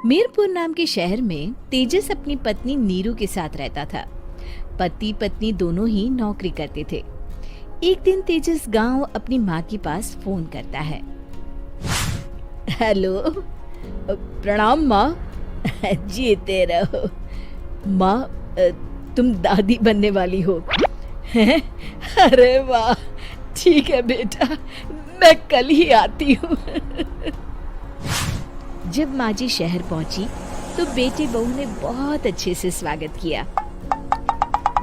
मीरपुर नाम के शहर में तेजस अपनी पत्नी नीरू के साथ रहता था। पति पत्नी दोनों ही नौकरी करते थे। एक दिन तेजस गांव अपनी माँ के पास फोन करता है। हेलो, प्रणाम माँ। जीते रहो माँ, तुम दादी बनने वाली हो हैं? अरे वाह, ठीक है बेटा, मैं कल ही आती हूँ। जब माँ जी शहर पहुंची तो बेटे बहू ने बहुत अच्छे से स्वागत किया।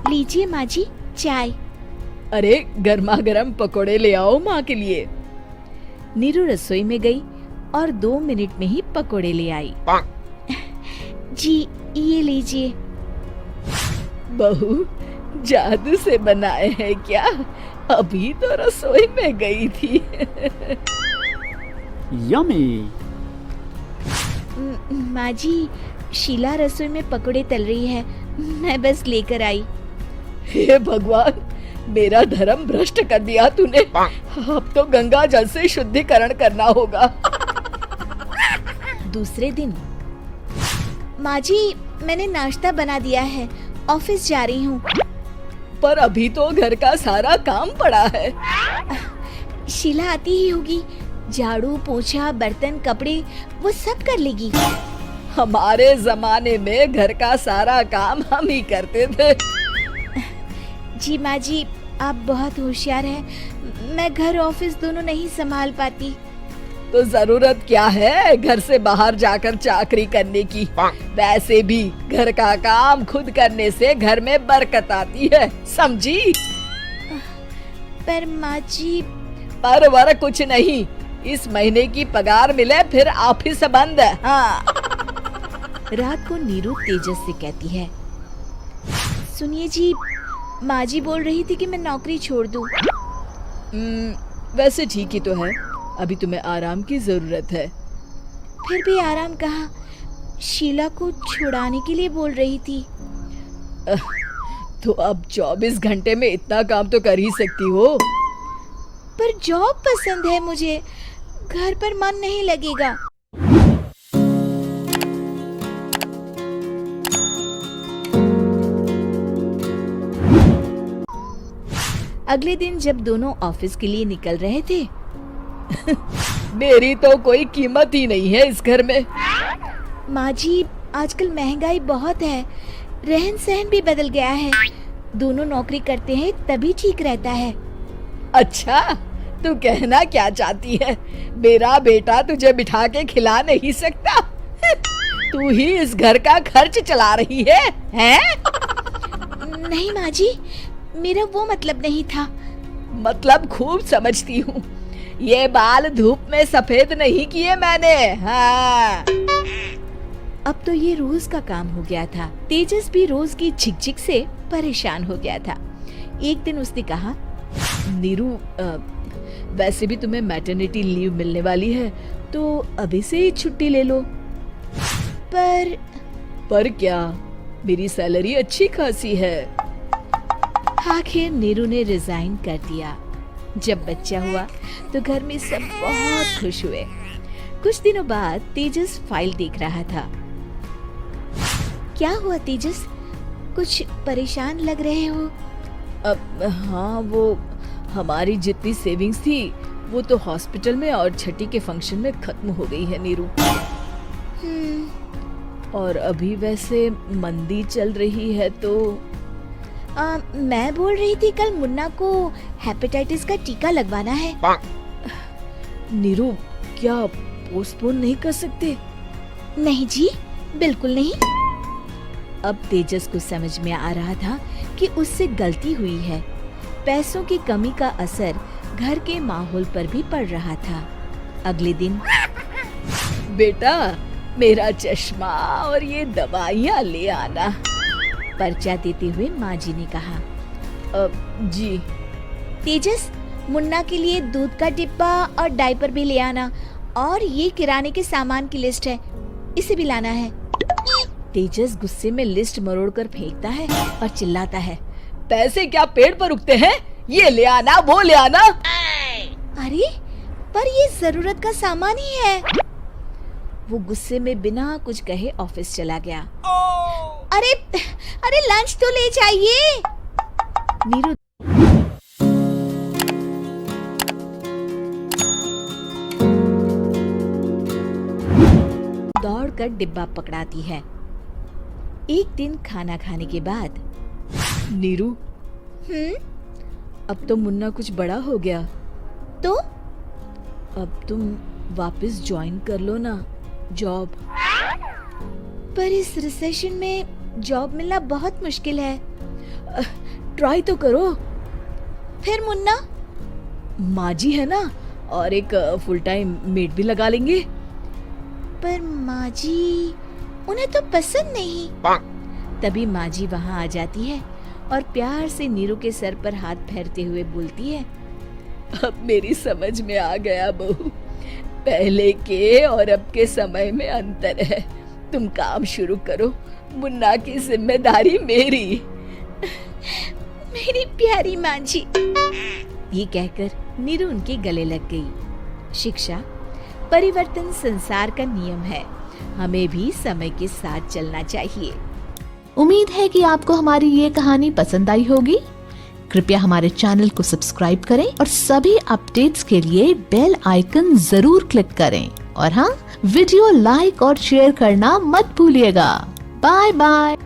लीजिए माँ जी, चाय। अरे गर्मा गर्म पकोड़े ले आओ माँ के लिए। नीरू रसोई में गई और 2 मिनट में ही पकोड़े ले आई। जी ये लीजिए। बहू, जादू से बनाए हैं क्या? अभी तो रसोई में गई थी। यम्मी। माँ जी, शीला रसोई में पकोड़े तल रही है, मैं बस लेकर आई। हे भगवान, मेरा धर्म भ्रष्ट कर दिया तूने। अब तो गंगा जल से शुद्धिकरण करना होगा। दूसरे दिन, माँ जी मैंने नाश्ता बना दिया है, ऑफिस जा रही हूँ। पर अभी तो घर का सारा काम पड़ा है। शीला आती ही होगी, झाड़ू पोछा बर्तन कपड़े वो सब कर लेगी। हमारे जमाने में घर का सारा काम हम ही करते थे। जी माँ जी, आप बहुत होशियार हैं, मैं घर ऑफिस दोनों नहीं संभाल पाती। तो जरूरत क्या है घर से बाहर जाकर चाकरी करने की? वैसे भी घर का काम खुद करने से घर में बरकत आती है, समझी? पर माँ जी। पर वर कुछ नहीं, इस महीने की पगार मिले फिर ऑफिस बंद। हाँ। रात को नीरू तेजस से कहती है, सुनिए जी, माँ जी बोल रही थी कि मैं नौकरी छोड़ दूं। वैसे ठीक ही तो है, अभी तुम्हें आराम की जरूरत है। फिर भी आराम कहाँ, शीला को छुड़ाने के लिए बोल रही थी। तो अब 24 घंटे में इतना काम तो कर ही सकती हो। पर जॉब पसंद है मुझे, घर पर मन नहीं लगेगा। अगले दिन जब दोनों ऑफिस के लिए निकल रहे थे, मेरी तो कोई कीमत ही नहीं है इस घर में। माँ जी, आजकल महंगाई बहुत है, रहन सहन भी बदल गया है, दोनों नौकरी करते हैं तभी ठीक रहता है। अच्छा, तू कहना क्या चाहती है? मेरा बेटा तुझे बिठा के खिला नहीं सकता? तू ही इस घर का खर्च चला रही है, हैं? नहीं माँ जी, मेरा वो मतलब नहीं था। मतलब खूब समझती हूँ, ये बाल धूप में सफेद नहीं किए मैंने। हाँ। अब तो ये रोज का काम हो गया था। तेजस भी रोज की झिकझिक से परेशान हो गया था। एक दिन उसने कहा, नीरू, वैसे भी तुम्हें मैटरनिटी लीव मिलने वाली है, तो अभी से ही छुट्टी ले लो। पर क्या, मेरी सैलरी अच्छी खासी है। आखिर नीरू ने रिजाइन कर दिया। जब बच्चा हुआ तो घर में सब बहुत खुश हुए। कुछ दिनों बाद तेजस फाइल देख रहा था। क्या हुआ तेजस, कुछ परेशान लग रहे हो? हाँ, वो हमारी जितनी सेविंग्स थी वो तो हॉस्पिटल में और छठी के फंक्शन में खत्म हो गई है नीरू। और अभी वैसे मंदी चल रही है तो मैं बोल रही थी कल मुन्ना को हेपेटाइटिस का टीका लगवाना है। नीरू, क्या पोस्टपोन नहीं कर सकते? नहीं जी, बिल्कुल नहीं। अब तेजस को समझ में आ रहा था कि उससे गलती हुई है। पैसों की कमी का असर घर के माहौल पर भी पड़ रहा था। अगले दिन, बेटा मेरा चश्मा और ये दवाइयाँ ले आना, पर्चा देते हुए माँ जी ने कहा। जी। तेजस, मुन्ना के लिए दूध का डिब्बा और डायपर भी ले आना, और ये किराने के सामान की लिस्ट है, इसे भी लाना है। तेजस गुस्से में लिस्ट मरोड़कर फेंकता है और चिल्लाता है, पैसे क्या पेड़ पर उगते हैं? ये ले आना, वो ले आना। अरे, पर ये जरूरत का सामान ही है। वो गुस्से में बिना कुछ कहे ऑफिस चला गया। अरे अरे लंच तो ले जाइए। नीरू दौड़कर डिब्बा पकड़ाती है। एक दिन खाना खाने के बाद, नीरू, अब तो मुन्ना कुछ बड़ा हो गया, तो अब तुम वापस ज्वाइन कर लो ना जॉब। पर इस रिसेशन में जॉब मिलना बहुत मुश्किल है। ट्राई तो करो। फिर मुन्ना, माँ जी है ना, और एक फुल टाइम मेड भी लगा लेंगे। पर माँ जी, उन्हें तो पसंद नहीं। तभी माँ जी वहाँ आ जाती है और प्यार से नीरू के सर पर हाथ फेरते हुए बोलती है, अब मेरी समझ में आ गया बहू, पहले के और अब के समय में अंतर है। तुम काम शुरू करो, मुन्ना की जिम्मेदारी मेरी। मेरी प्यारी माँ जी। ये कहकर नीरू उनके गले लग गई। शिक्षा, परिवर्तन संसार का नियम है, हमें भी समय के साथ चलना चाहिए। उम्मीद है कि आपको हमारी ये कहानी पसंद आई होगी। कृपया हमारे चैनल को सब्सक्राइब करें और सभी अपडेट्स के लिए बेल आइकन जरूर क्लिक करें। और हाँ, वीडियो लाइक और शेयर करना मत भूलिएगा। Bye bye.